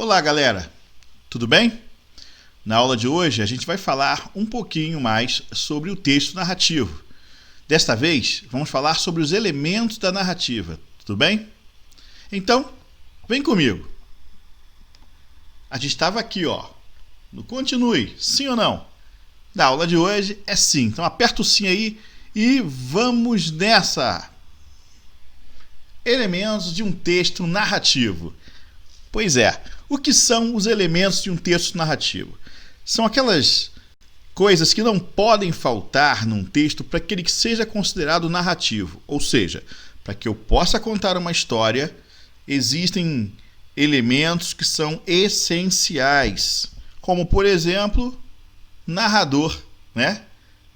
Olá, galera! Tudo bem? Na aula de hoje a gente vai falar um pouquinho mais sobre o texto narrativo. Desta vez, vamos falar sobre os elementos da narrativa, tudo bem? Então, vem comigo. A gente estava aqui, no continue, sim ou não? Na aula de hoje é sim, então aperta o sim aí e vamos nessa! Elementos de um texto narrativo. Pois é, o que são os elementos de um texto narrativo? São aquelas coisas que não podem faltar num texto para que ele seja considerado narrativo. Ou seja, para que eu possa contar uma história, existem elementos que são essenciais. Como, por exemplo, narrador, né?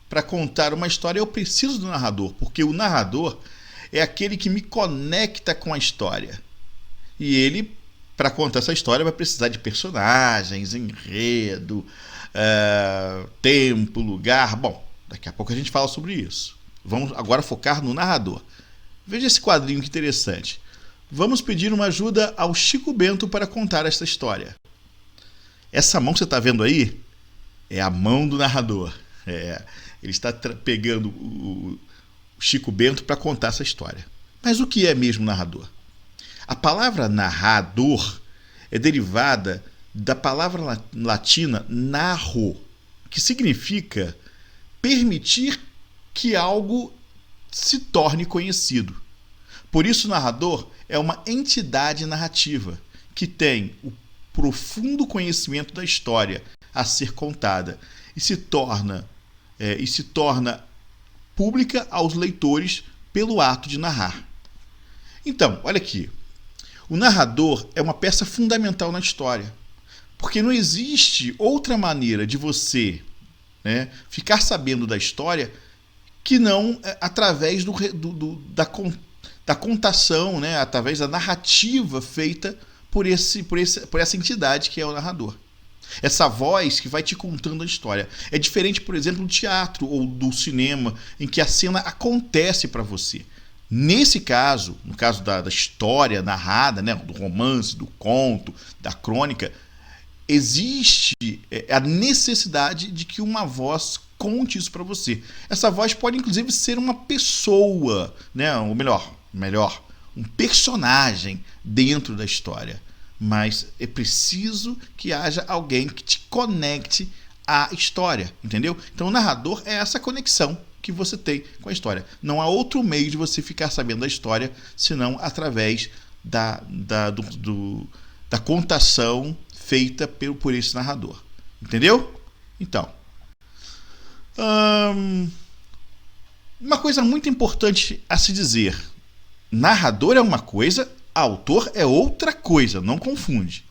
Para contar uma história eu preciso do narrador, porque o narrador é aquele que me conecta com a história. E ele, para contar essa história, vai precisar de personagens, enredo, tempo, lugar. Bom, daqui a pouco a gente fala sobre isso. Vamos agora focar no narrador. Veja esse quadrinho que interessante. Vamos pedir uma ajuda ao Chico Bento para contar esta história. Essa mão que você está vendo aí é a mão do narrador. Ele está pegando o Chico Bento para contar essa história. Mas o que é mesmo narrador? A palavra narrador é derivada da palavra latina narro, que significa permitir que algo se torne conhecido. Por isso, o narrador é uma entidade narrativa que tem o profundo conhecimento da história a ser contada e se torna pública aos leitores pelo ato de narrar. Então, olha aqui. O narrador é uma peça fundamental na história, porque não existe outra maneira de você ficar sabendo da história que não através da contação, através da narrativa feita por essa entidade que é o narrador. Essa voz que vai te contando a história. É diferente, por exemplo, do teatro ou do cinema, em que a cena acontece para você. Nesse caso, no caso da história narrada, do romance, do conto, da crônica, existe a necessidade de que uma voz conte isso para você. Essa voz pode, inclusive, ser uma pessoa, ou melhor, um personagem dentro da história. Mas é preciso que haja alguém que te conecte à história, entendeu? Então o narrador é essa conexão que você tem com a história. Não há outro meio de você ficar sabendo da história senão através da contação feita por esse narrador. Entendeu? Então, uma coisa muito importante a se dizer: narrador é uma coisa, autor é outra coisa, não confunde.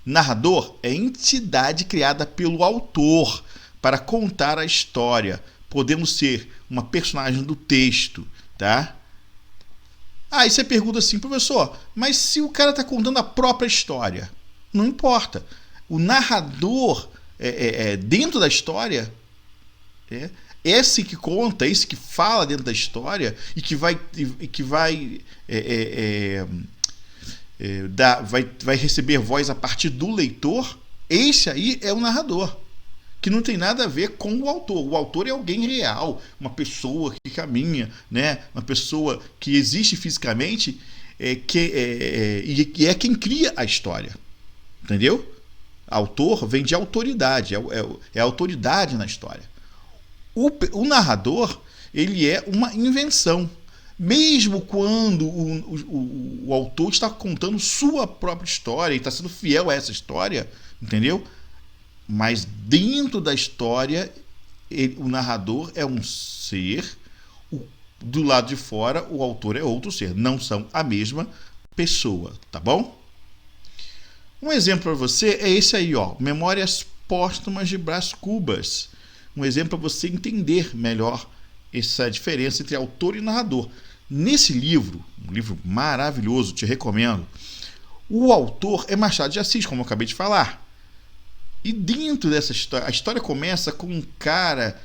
Narrador é entidade criada pelo autor para contar a história. Podemos ser uma personagem do texto, tá? Aí você pergunta assim, professor, mas se o cara está contando a própria história? Não importa. O narrador dentro da história, esse que conta, esse que fala dentro da história e que vai receber voz a partir do leitor, esse aí é o narrador, que não tem nada a ver com o autor. O autor é alguém real, uma pessoa que caminha, uma pessoa que existe fisicamente e é quem cria a história. Entendeu? Autor vem de autoridade, é autoridade na história. O narrador, ele é uma invenção. Mesmo quando o autor está contando sua própria história e está sendo fiel a essa história, entendeu? Mas dentro da história, o narrador é um ser, do lado de fora, o autor é outro ser. Não são a mesma pessoa, tá bom? Um exemplo para você é esse aí, Memórias Póstumas de Brás Cubas. Um exemplo para você entender melhor essa diferença entre autor e narrador. Nesse livro, um livro maravilhoso, te recomendo, o autor é Machado de Assis, como eu acabei de falar. E dentro dessa história, a história começa com um cara,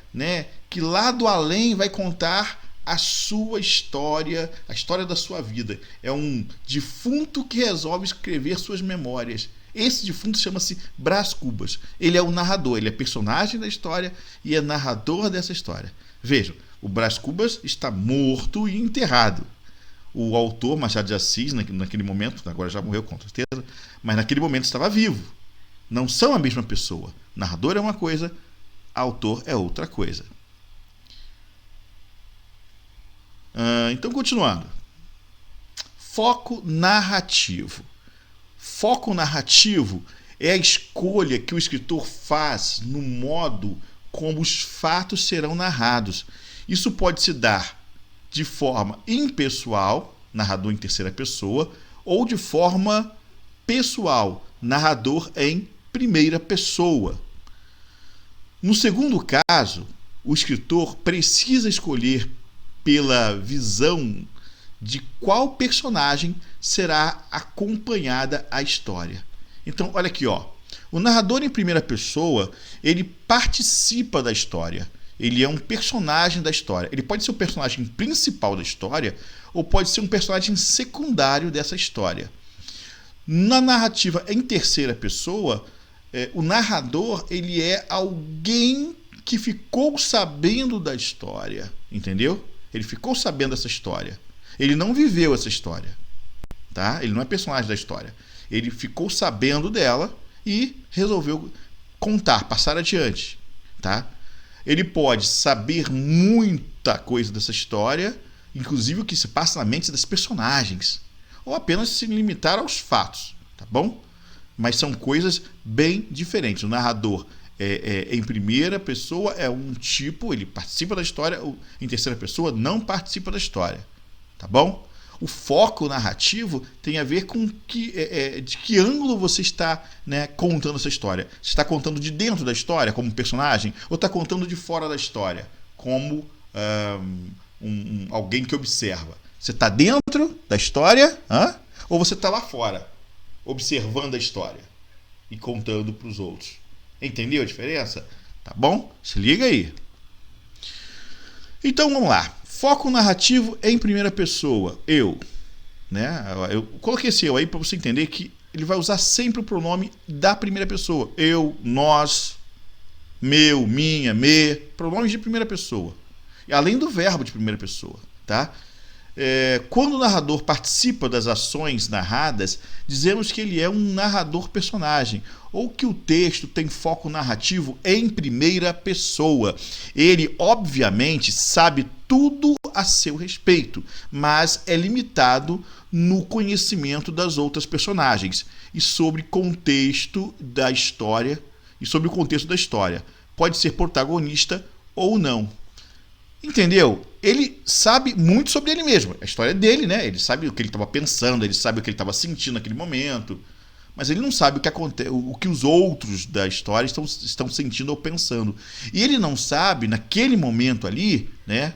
que lá do além vai contar a sua história, a história da sua vida. É um defunto que resolve escrever suas memórias. Esse defunto chama-se Brás Cubas. Ele é o narrador, ele é personagem da história e é narrador dessa história. Vejam, o Brás Cubas está morto e enterrado. O autor, Machado de Assis, naquele momento, agora já morreu com certeza, mas naquele momento estava vivo. Não são a mesma pessoa. Narrador é uma coisa, autor é outra coisa. Então, continuando. Foco narrativo. Foco narrativo é a escolha que o escritor faz no modo como os fatos serão narrados. Isso pode se dar de forma impessoal, narrador em terceira pessoa, ou de forma pessoal, narrador em primeira pessoa. No segundo caso, o escritor precisa escolher pela visão de qual personagem será acompanhada a história. Então, olha aqui, ó. O narrador em primeira pessoa, ele participa da história. Ele é um personagem da história. Ele pode ser o personagem principal da história ou pode ser um personagem secundário dessa história. Na narrativa em terceira pessoa, o narrador ele é alguém que ficou sabendo da história, entendeu? Ele ficou sabendo dessa história. Ele não viveu essa história, tá? Ele não é personagem da história. Ele ficou sabendo dela e resolveu contar, passar adiante, tá? Ele pode saber muita coisa dessa história, inclusive o que se passa na mente das personagens, ou apenas se limitar aos fatos, tá bom? Mas são coisas bem diferentes. O narrador em primeira pessoa é um tipo, ele participa da história, em terceira pessoa não participa da história, tá bom? O foco narrativo tem a ver com de que ângulo você está, né, contando essa história. Você está contando de dentro da história, como personagem, ou está contando de fora da história, como alguém que observa. Você está dentro da história, ou você está lá fora, observando a história e contando para os outros. Entendeu a diferença? Tá bom? Se liga aí. Então vamos lá. Foco narrativo em primeira pessoa. Eu. Né? Eu coloquei esse eu aí para você entender que ele vai usar sempre o pronome da primeira pessoa. Eu, nós, meu, minha, me. Pronomes de primeira pessoa. Além do verbo de primeira pessoa. Tá? Quando o narrador participa das ações narradas, dizemos que ele é um narrador personagem, ou que o texto tem foco narrativo em primeira pessoa. Ele, obviamente, sabe tudo a seu respeito, mas é limitado no conhecimento das outras personagens e sobre contexto da história e sobre o contexto da história. Pode ser protagonista ou não. Entendeu? Ele sabe muito sobre ele mesmo. A história é dele, né? Ele sabe o que ele estava pensando, ele sabe o que ele estava sentindo naquele momento. Mas ele não sabe o que os outros da história estão sentindo ou pensando. E ele não sabe, naquele momento ali, né?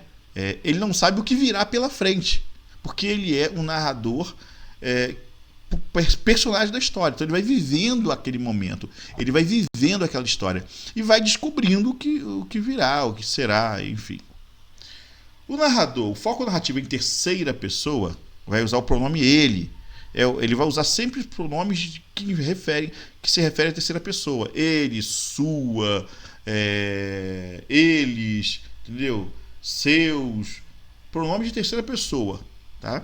Ele não sabe o que virá pela frente. Porque ele é um narrador, personagem da história. Então ele vai vivendo aquele momento. Ele vai vivendo aquela história. E vai descobrindo o que virá, o que será, enfim. O narrador, o foco narrativo em terceira pessoa, vai usar o pronome ele. Ele vai usar sempre pronomes que se referem à terceira pessoa. Ele, sua, eles, entendeu? Seus. Pronomes de terceira pessoa, tá?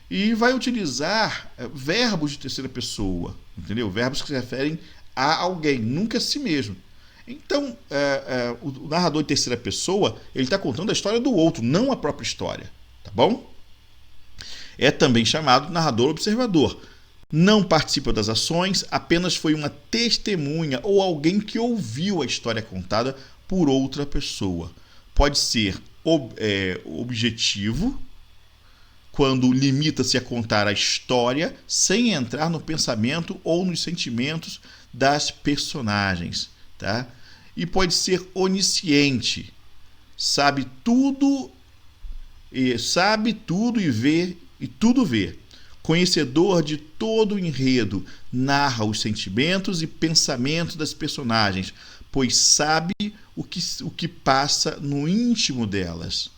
E vai utilizar verbos de terceira pessoa, entendeu? Verbos que se referem a alguém, nunca a si mesmo. Então, o narrador em terceira pessoa, ele está contando a história do outro, não a própria história, tá bom? É também chamado narrador observador. Não participa das ações, apenas foi uma testemunha ou alguém que ouviu a história contada por outra pessoa. Pode ser objetivo, quando limita-se a contar a história sem entrar no pensamento ou nos sentimentos das personagens. Tá? E pode ser onisciente, sabe tudo e vê e tudo vê, conhecedor de todo o enredo, narra os sentimentos e pensamentos das personagens, pois sabe o que passa no íntimo delas.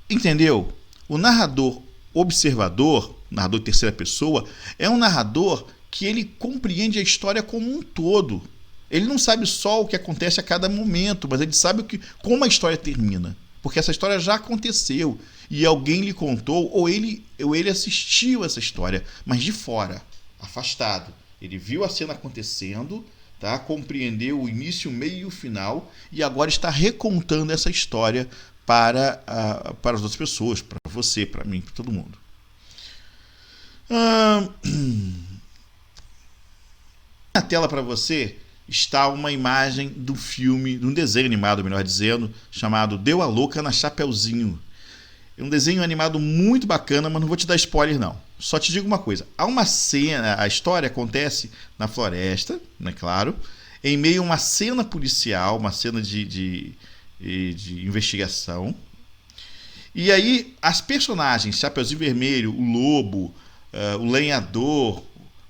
Entendeu? O narrador observador narrador de terceira pessoa, é um narrador que ele compreende a história como um todo. Ele não sabe só o que acontece a cada momento, mas ele sabe como a história termina. Porque essa história já aconteceu e alguém lhe contou, ou ele assistiu essa história, mas de fora, afastado. Ele viu a cena acontecendo, tá? Compreendeu o início, o meio e o final, e agora está recontando essa história para as outras pessoas, para você, para mim, para todo mundo. Na tela para você está uma imagem do filme, de um desenho animado, melhor dizendo, chamado Deu a Louca na Chapeuzinho. É um desenho animado muito bacana, mas não vou te dar spoiler não. Só te digo uma coisa, há uma cena, a história acontece na floresta, né, claro, em meio a uma cena policial, uma cena de investigação. E aí as personagens, Chapeuzinho Vermelho, o lobo, o lenhador,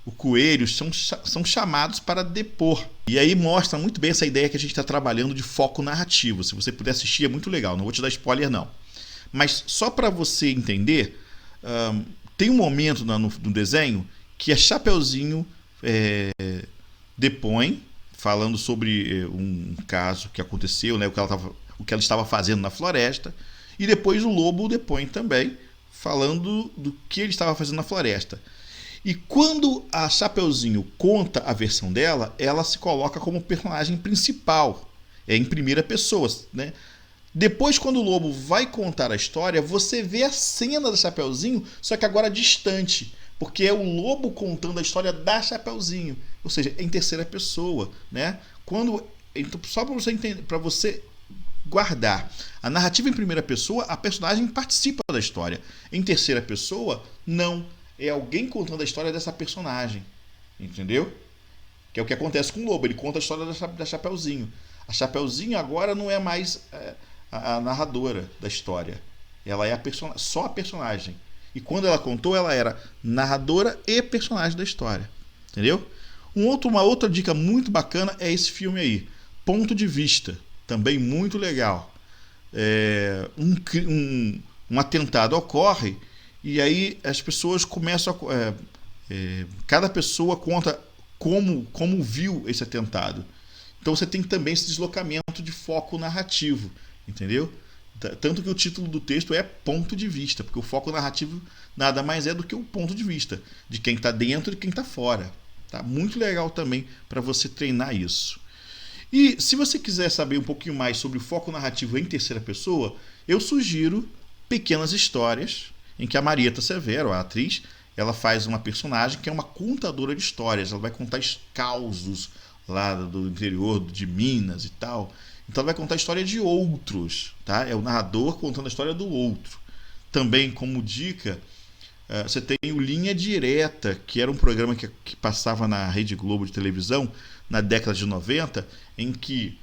o coelho, são chamados para depor. E aí mostra muito bem essa ideia que a gente está trabalhando de foco narrativo. Se você puder assistir é muito legal, não vou te dar spoiler não. Mas só para você entender, tem um momento no desenho que a Chapeuzinho depõe, falando sobre um caso que aconteceu, né, o que ela estava fazendo na floresta, e depois o lobo depõe também, falando do que ele estava fazendo na floresta. E quando a Chapeuzinho conta a versão dela, ela se coloca como personagem principal, em primeira pessoa, né? Depois, quando o lobo vai contar a história, você vê a cena da Chapeuzinho, só que agora distante, porque é o lobo contando a história da Chapeuzinho, ou seja, em terceira pessoa, né? Então, só para você entender, para você guardar a narrativa em primeira pessoa, a personagem participa da história. Em terceira pessoa, não. É alguém contando a história dessa personagem, entendeu? Que é o que acontece com o lobo, ele conta a história da Chapeuzinho. A Chapeuzinho agora não é mais a narradora da história, ela é só a personagem. E quando ela contou, ela era narradora e personagem da história, entendeu? Uma outra dica muito bacana é esse filme aí, Ponto de Vista, também muito legal. Um atentado ocorre e aí as pessoas começam cada pessoa conta como viu esse atentado. Então você tem também esse deslocamento de foco narrativo, entendeu? Tanto que o título do texto é Ponto de Vista, porque o foco narrativo nada mais é do que o ponto de vista de quem está dentro e de quem está fora. Tá? Muito legal também para você treinar isso. E se você quiser saber um pouquinho mais sobre o foco narrativo em terceira pessoa, eu sugiro Pequenas Histórias, em que a Marieta Severo, a atriz, ela faz uma personagem que é uma contadora de histórias. Ela vai contar causos lá do interior de Minas e tal. Então ela vai contar a história de outros, tá? É o narrador contando a história do outro. Também, como dica, você tem o Linha Direta, que era um programa que passava na Rede Globo de televisão na década de 90, em que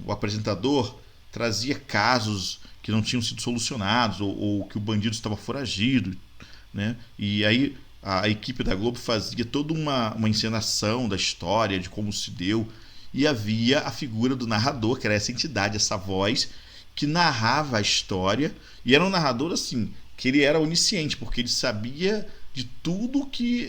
o apresentador trazia casos que não tinham sido solucionados ou que o bandido estava foragido, né? E aí a equipe da Globo fazia toda uma encenação da história, de como se deu, e havia a figura do narrador, que era essa entidade, essa voz, que narrava a história, e era um narrador assim, que ele era onisciente, porque ele sabia de tudo que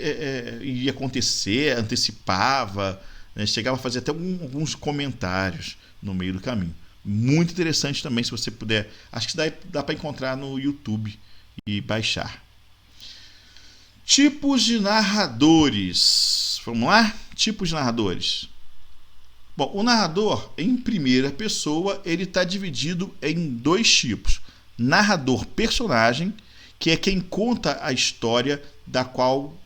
ia acontecer, antecipava, né? Chegava a fazer até alguns comentários no meio do caminho. Muito interessante também, se você puder. Acho que dá para encontrar no YouTube e baixar. Tipos de narradores. Vamos lá? Tipos de narradores. Bom, o narrador em primeira pessoa, ele está dividido em dois tipos. Narrador personagem, que é quem conta a história da qual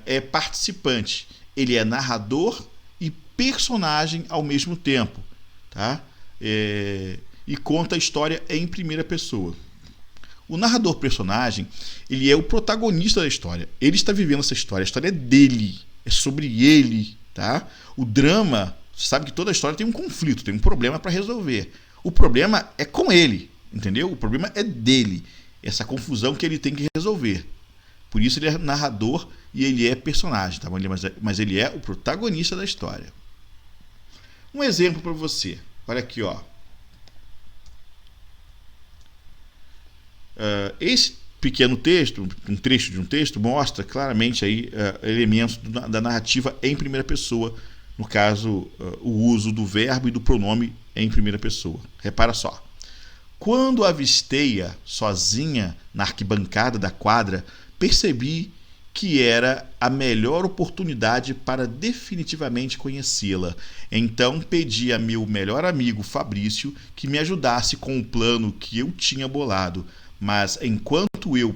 é participante. Ele é narrador e personagem ao mesmo tempo, tá? E conta a história em primeira pessoa. O narrador personagem, ele é o protagonista da história. Ele está vivendo essa história. A história é dele, é sobre ele, tá? O drama, você sabe que toda história tem um conflito, tem um problema para resolver. O problema é com ele, entendeu? O problema é dele, essa confusão que ele tem que resolver. Por isso ele é narrador e ele é personagem, tá? Mas ele é o protagonista da história. Um exemplo para você. Olha aqui, ó. pequeno texto, um trecho de um texto, mostra claramente aí elementos da narrativa em primeira pessoa, no caso, o uso do verbo e do pronome em primeira pessoa. Repara só. Quando avistei-a sozinha na arquibancada da quadra, percebi que era a melhor oportunidade para definitivamente conhecê-la. Então pedi a meu melhor amigo Fabrício que me ajudasse com o plano que eu tinha bolado. Mas enquanto eu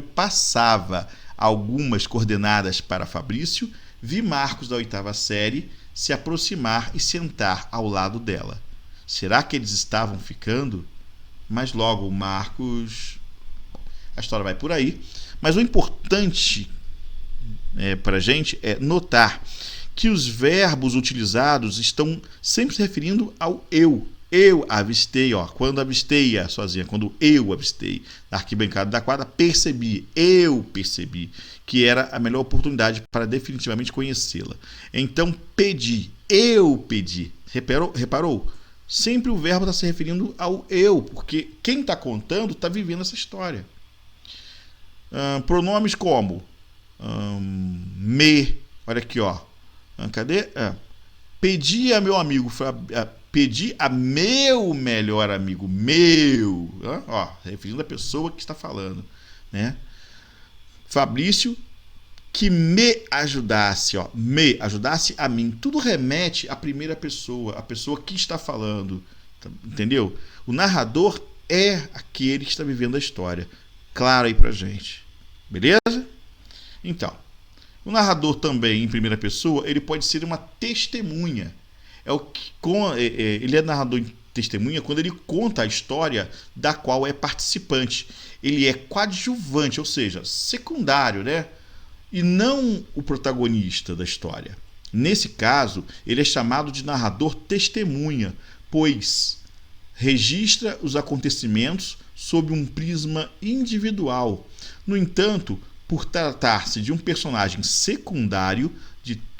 passava algumas coordenadas para Fabrício, vi Marcos da 8ª série se aproximar e sentar ao lado dela. Será que eles estavam ficando? Mas logo Marcos... A história vai por aí. Mas o importante para a gente é notar que os verbos utilizados estão sempre se referindo ao eu. Eu avistei, quando avistei-a sozinha, quando eu avistei na arquibancada da quadra, eu percebi que era a melhor oportunidade para definitivamente conhecê-la. Então, eu pedi. Reparou? Sempre o verbo está se referindo ao eu, porque quem está contando está vivendo essa história. Pronomes como me, olha aqui, cadê? Pedi a meu amigo, pedi a meu melhor amigo, referindo à pessoa que está falando, né? Fabrício, que me ajudasse a mim. Tudo remete à primeira pessoa, a pessoa que está falando, entendeu? O narrador é aquele que está vivendo a história. Claro aí pra gente, beleza? Então, o narrador também em primeira pessoa, ele pode ser uma testemunha. Ele é narrador em testemunha quando ele conta a história da qual é participante. Ele é coadjuvante, ou seja, secundário, né? E não o protagonista da história. Nesse caso, ele é chamado de narrador testemunha, pois registra os acontecimentos sob um prisma individual. No entanto, por tratar-se de um personagem secundário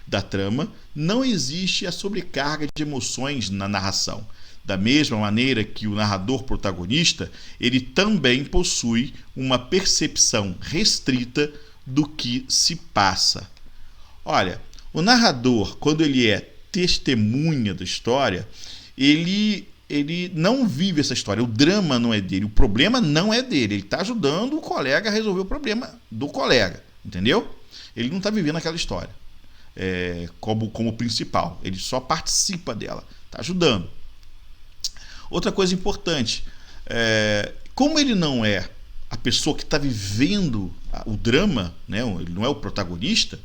da trama, não existe a sobrecarga de emoções na narração. Da mesma maneira que o narrador protagonista, ele também possui uma percepção restrita do que se passa. Olha, o narrador, quando ele é testemunha da história, ele não vive essa história. O drama não é dele, o problema não é dele. Ele está ajudando o colega a resolver o problema do colega, entendeu? Ele não está vivendo aquela história como principal. Ele só participa dela, está ajudando. Outra coisa importante, como ele não é a pessoa que está vivendo o drama, né? Ele não é o protagonista,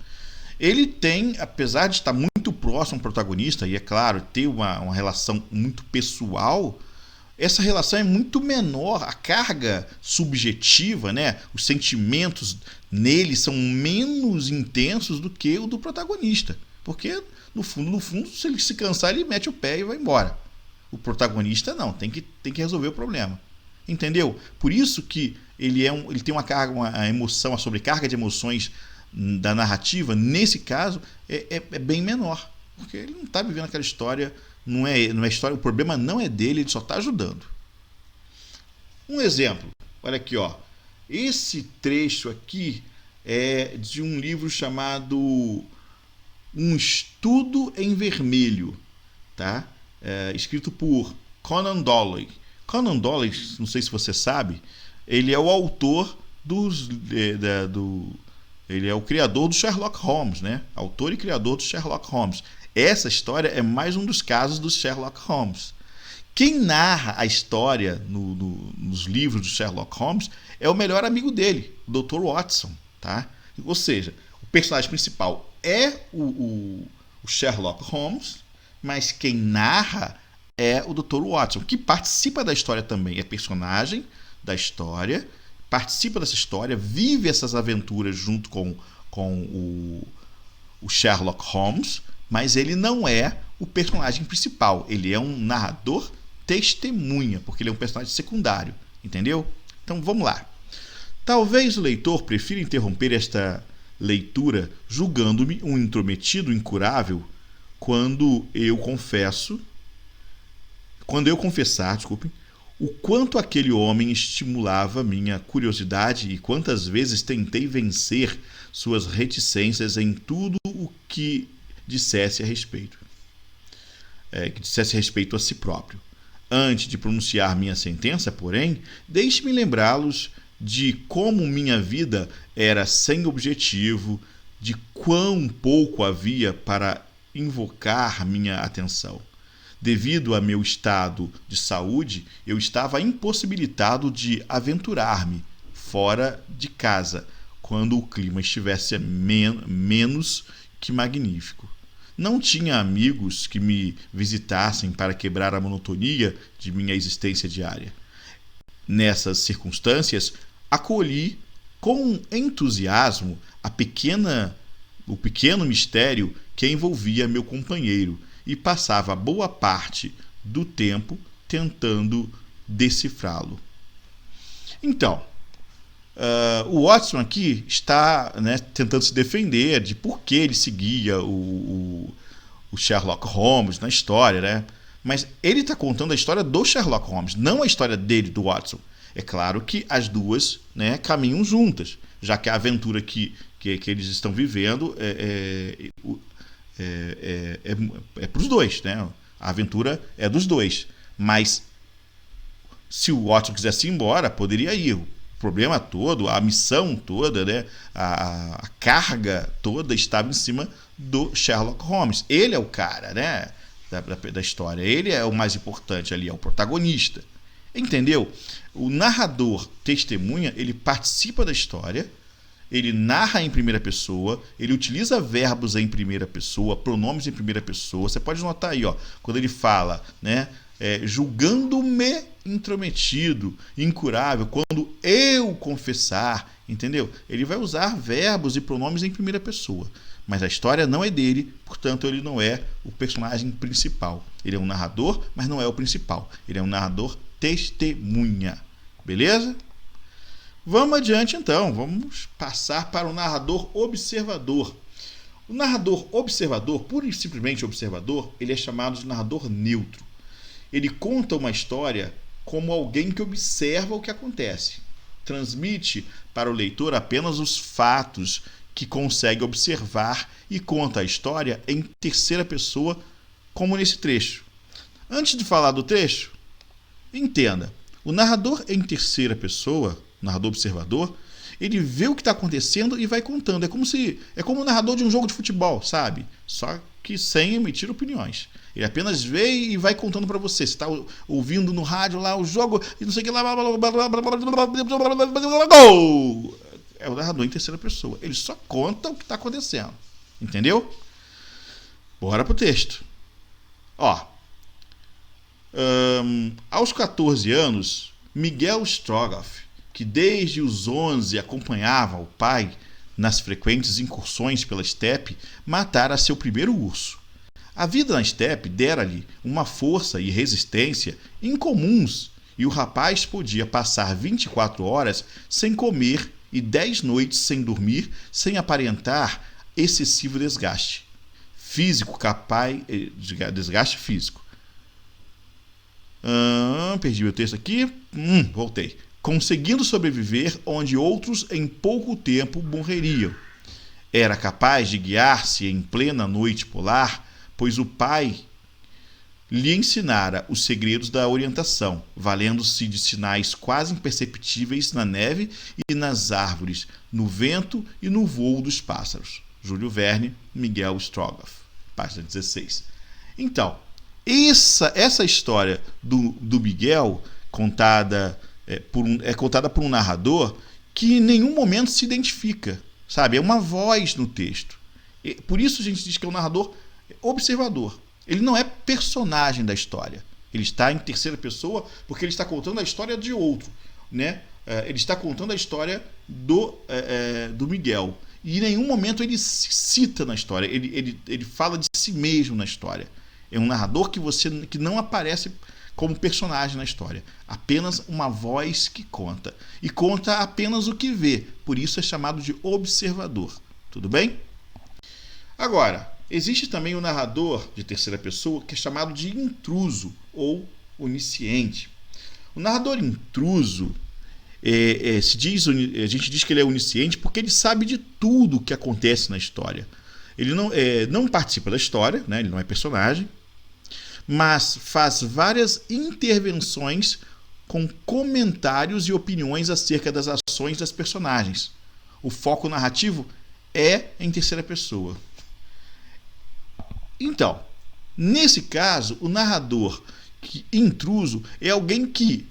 ele tem, apesar de estar muito próximo ao protagonista, e é claro, ter uma relação muito pessoal, essa relação é muito menor, a carga subjetiva, né? Os sentimentos nele são menos intensos do que o do protagonista, porque no fundo, se ele se cansar, ele mete o pé e vai embora. O protagonista não, tem que resolver o problema, entendeu? Por isso que ele tem uma emoção, a sobrecarga de emoções da narrativa, nesse caso, é bem menor, porque ele não está vivendo aquela história, não é história, o problema não é dele, ele só está ajudando. Um exemplo, olha aqui, esse trecho aqui é de um livro chamado Um Estudo em Vermelho, tá? Escrito por Conan Doyle. Conan Doyle, não sei se você sabe, ele é o autor ele é o criador do Sherlock Holmes, né? Autor e criador do Sherlock Holmes. Essa história é mais um dos casos do Sherlock Holmes. Quem narra a história nos livros do Sherlock Holmes é o melhor amigo dele, o Dr. Watson, tá? Ou seja, o personagem principal é o Sherlock Holmes, mas quem narra é o Dr. Watson, que participa da história também, é personagem da história, participa dessa história, vive essas aventuras junto com o Sherlock Holmes, mas ele não é o personagem principal, ele é um narrador testemunha, porque ele é um personagem secundário, entendeu? Então vamos lá. Talvez o leitor prefira interromper esta leitura julgando-me um intrometido incurável quando eu confessar, o quanto aquele homem estimulava minha curiosidade e quantas vezes tentei vencer suas reticências em tudo o que dissesse a respeito, a si próprio. Antes de pronunciar minha sentença, porém, deixe-me lembrá-los de como minha vida era sem objetivo, de quão pouco havia para invocar minha atenção. Devido a meu estado de saúde, eu estava impossibilitado de aventurar-me fora de casa quando o clima estivesse menos que magnífico. Não tinha amigos que me visitassem para quebrar a monotonia de minha existência diária. Nessas circunstâncias, acolhi com entusiasmo o pequeno mistério que envolvia meu companheiro e passava boa parte do tempo tentando decifrá-lo. Então, o Watson aqui está, né, tentando se defender de por que ele seguia o Sherlock Holmes na história, né? Mas ele está contando a história do Sherlock Holmes, não a história dele, do Watson. É claro que as duas, né, caminham juntas, já que a aventura que eles estão vivendo é para os dois, né? A aventura é dos dois. Mas se o Watson quisesse ir embora, poderia ir. O problema todo, a missão toda, né? A carga toda estava em cima do Sherlock Holmes. Ele é o cara, né, da história. Ele é o mais importante ali, é o protagonista. Entendeu? O narrador testemunha, ele participa da história, ele narra em primeira pessoa, ele utiliza verbos em primeira pessoa, pronomes em primeira pessoa. Você pode notar aí, ó, quando ele fala, né, julgando-me intrometido, incurável, quando eu confessar, entendeu? Ele vai usar verbos e pronomes em primeira pessoa. Mas a história não é dele, portanto ele não é o personagem principal. Ele é um narrador, mas não é o principal. Ele é um narrador testemunha. Beleza? Vamos adiante então, vamos passar para o narrador observador. O narrador observador, pura e simplesmente observador, ele é chamado de narrador neutro. Ele conta uma história como alguém que observa o que acontece. Transmite para o leitor apenas os fatos que consegue observar e conta a história em terceira pessoa, como nesse trecho. Antes de falar do trecho, entenda, o narrador em terceira pessoa, o narrador observador, ele vê o que está acontecendo e vai contando. É como o narrador de um jogo de futebol, sabe? Só que sem emitir opiniões. Ele apenas vê e vai contando para você. Você está ouvindo no rádio lá o jogo e não sei o que lá. Gol! É o narrador em terceira pessoa. Ele só conta o que está acontecendo. Entendeu? Bora pro texto. Ó. Aos 14 anos, Miguel Strogoff, que desde os 11 acompanhava o pai nas frequentes incursões pela estepe, matara seu primeiro urso. A vida na estepe dera-lhe uma força e resistência incomuns, e o rapaz podia passar 24 horas sem comer e 10 noites sem dormir, sem aparentar excessivo desgaste físico, desgaste físico. Perdi meu texto aqui. Voltei. Conseguindo sobreviver onde outros em pouco tempo morreriam. Era capaz de guiar-se em plena noite polar, pois o pai lhe ensinara os segredos da orientação, valendo-se de sinais quase imperceptíveis na neve e nas árvores, no vento e no voo dos pássaros. Júlio Verne, Miguel Strogoff, página 16. Então, essa história do Miguel, contada por um narrador que em nenhum momento se identifica, sabe? É uma voz no texto. Por isso a gente diz que é um narrador observador. Ele não é personagem da história. Ele está em terceira pessoa porque ele está contando a história de outro, né? Ele está contando a história do Miguel. E em nenhum momento ele se cita na história. Ele fala de si mesmo na história. É um narrador que não aparece como personagem na história. Apenas uma voz que conta. E conta apenas o que vê. Por isso é chamado de observador. Tudo bem? Agora, existe também o narrador de terceira pessoa que é chamado de intruso ou onisciente. O narrador intruso, a gente diz que ele é onisciente porque ele sabe de tudo que acontece na história. Ele não participa da história, né? Ele não é personagem, mas faz várias intervenções com comentários e opiniões acerca das ações das personagens. O foco narrativo é em terceira pessoa. Então, nesse caso, o narrador intruso é alguém que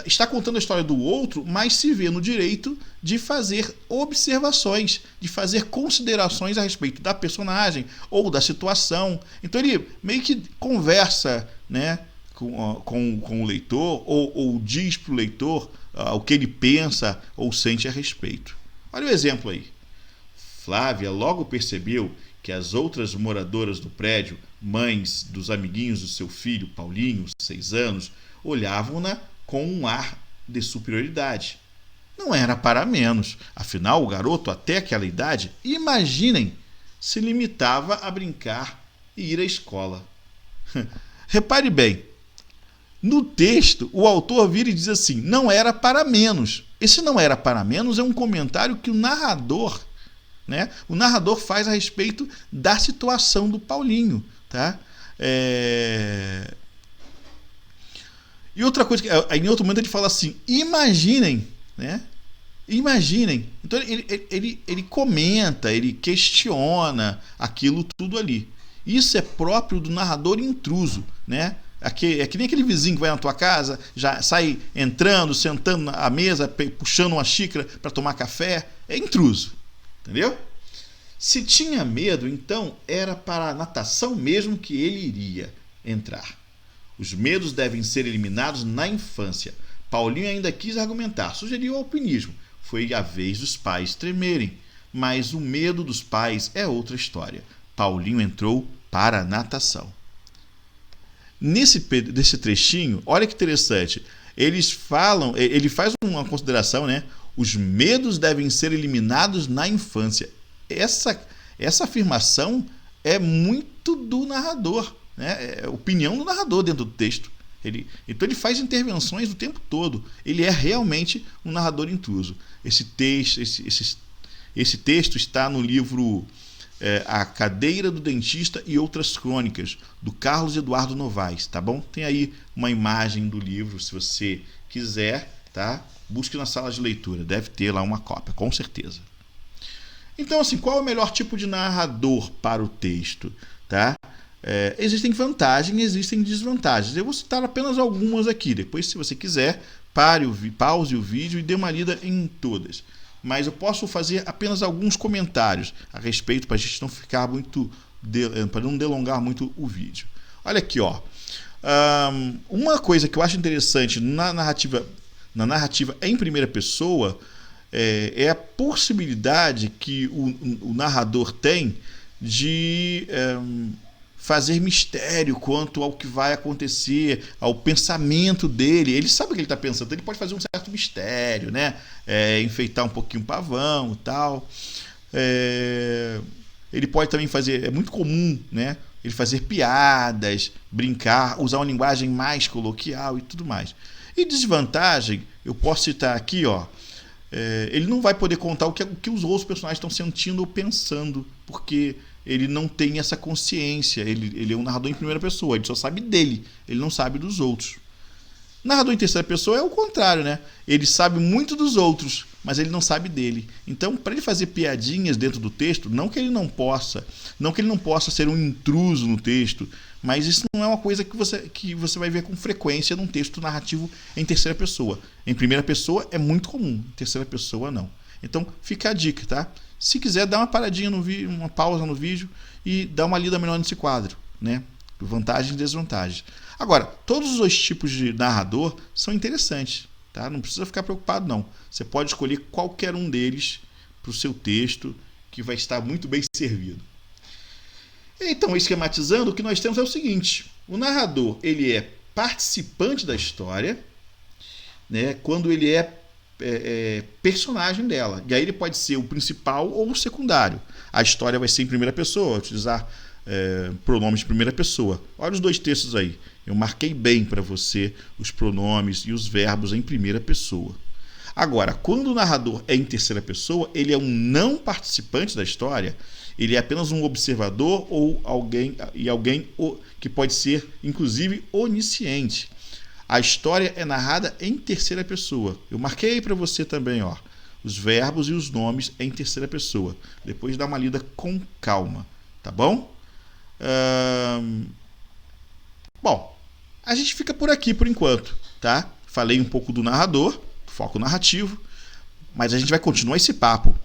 está contando a história do outro, mas se vê no direito de fazer observações, de fazer considerações a respeito da personagem ou da situação. Então ele meio que conversa, né, com o leitor ou diz para o leitor o que ele pensa ou sente a respeito. Olha o exemplo aí. Flávia logo percebeu que as outras moradoras do prédio, mães dos amiguinhos do seu filho, Paulinho, 6 anos, olhavam-na com um ar de superioridade. Não era para menos. Afinal, o garoto, até aquela idade, imaginem, se limitava a brincar e ir à escola. Repare bem, no texto, o autor vira e diz assim, não era para menos. Esse não era para menos é um comentário que o narrador faz a respeito da situação do Paulinho. Tá? E outra coisa, em outro momento ele fala assim, imaginem, né? Imaginem. Então ele comenta, ele questiona aquilo tudo ali. Isso é próprio do narrador intruso, né? É que nem aquele vizinho que vai na tua casa, já sai entrando, sentando à mesa, puxando uma xícara para tomar café. É intruso, entendeu? Se tinha medo, então era para a natação mesmo que ele iria entrar. Os medos devem ser eliminados na infância. Paulinho ainda quis argumentar, sugeriu o alpinismo. Foi a vez dos pais tremerem. Mas o medo dos pais é outra história. Paulinho entrou para a natação. Nesse trechinho, olha que interessante. Ele faz uma consideração, né? Os medos devem ser eliminados na infância. Essa afirmação é muito do narrador. É a opinião do narrador dentro do texto. Então ele faz intervenções o tempo todo. Ele é realmente um narrador intruso. Esse texto está no livro A Cadeira do Dentista e Outras Crônicas, do Carlos Eduardo Novaes, tá bom? Tem aí uma imagem do livro, se você quiser, tá? Busque na sala de leitura, deve ter lá uma cópia, com certeza. Então, assim, qual é o melhor tipo de narrador para o texto, tá? Existem vantagens e existem desvantagens. Eu vou citar apenas algumas aqui. Depois, se você quiser, pause o vídeo e dê uma lida em todas. Mas eu posso fazer apenas alguns comentários a respeito para a gente não ficar para não delongar muito o vídeo. Olha aqui, ó. Uma coisa que eu acho interessante na narrativa em primeira pessoa é a possibilidade que o narrador tem de fazer mistério quanto ao que vai acontecer, ao pensamento dele. Ele sabe o que ele está pensando, ele pode fazer um certo mistério, né? Enfeitar um pouquinho o pavão e tal. Ele pode também fazer, é muito comum, né? Ele fazer piadas, brincar, usar uma linguagem mais coloquial e tudo mais. E desvantagem, eu posso citar aqui, ó, ele não vai poder contar o que os outros personagens estão sentindo ou pensando, porque ele não tem essa consciência. Ele é um narrador em primeira pessoa, ele só sabe dele, ele não sabe dos outros. Narrador em terceira pessoa é o contrário, né? Ele sabe muito dos outros, mas ele não sabe dele. Então, para ele fazer piadinhas dentro do texto, não que ele não possa ser um intruso no texto, mas isso não é uma coisa que você vai ver com frequência num texto narrativo em terceira pessoa. Em primeira pessoa é muito comum, em terceira pessoa não. Então, fica a dica, tá? Se quiser, dá uma paradinha no vídeo, uma pausa no vídeo e dá uma lida melhor nesse quadro, né? Vantagens e desvantagens. Agora, todos os dois tipos de narrador são interessantes, tá? Não precisa ficar preocupado, não. Você pode escolher qualquer um deles para o seu texto, que vai estar muito bem servido. Então, esquematizando, o que nós temos é o seguinte: o narrador, ele é participante da história, né? Quando ele é personagem dela. E aí ele pode ser o principal ou o secundário. A história vai ser em primeira pessoa, utilizar pronomes de primeira pessoa. Olha os dois textos aí. Eu marquei bem para você os pronomes e os verbos em primeira pessoa. Agora, quando o narrador é em terceira pessoa, ele é um não participante da história, ele é apenas um observador ou alguém que pode ser, inclusive, onisciente. A história é narrada em terceira pessoa. Eu marquei para você também, ó, os verbos e os nomes em terceira pessoa. Depois dá uma lida com calma, tá bom? Bom, a gente fica por aqui por enquanto, tá? Falei um pouco do narrador, foco narrativo, mas a gente vai continuar esse papo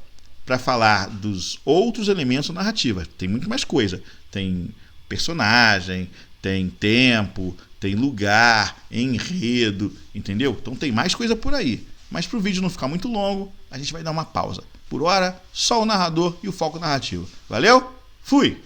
para falar dos outros elementos da narrativa. Tem muito mais coisa. Tem personagem, tem tempo, tem lugar, enredo, entendeu? Então tem mais coisa por aí. Mas para o vídeo não ficar muito longo, a gente vai dar uma pausa. Por hora, só o narrador e o foco narrativo. Valeu? Fui!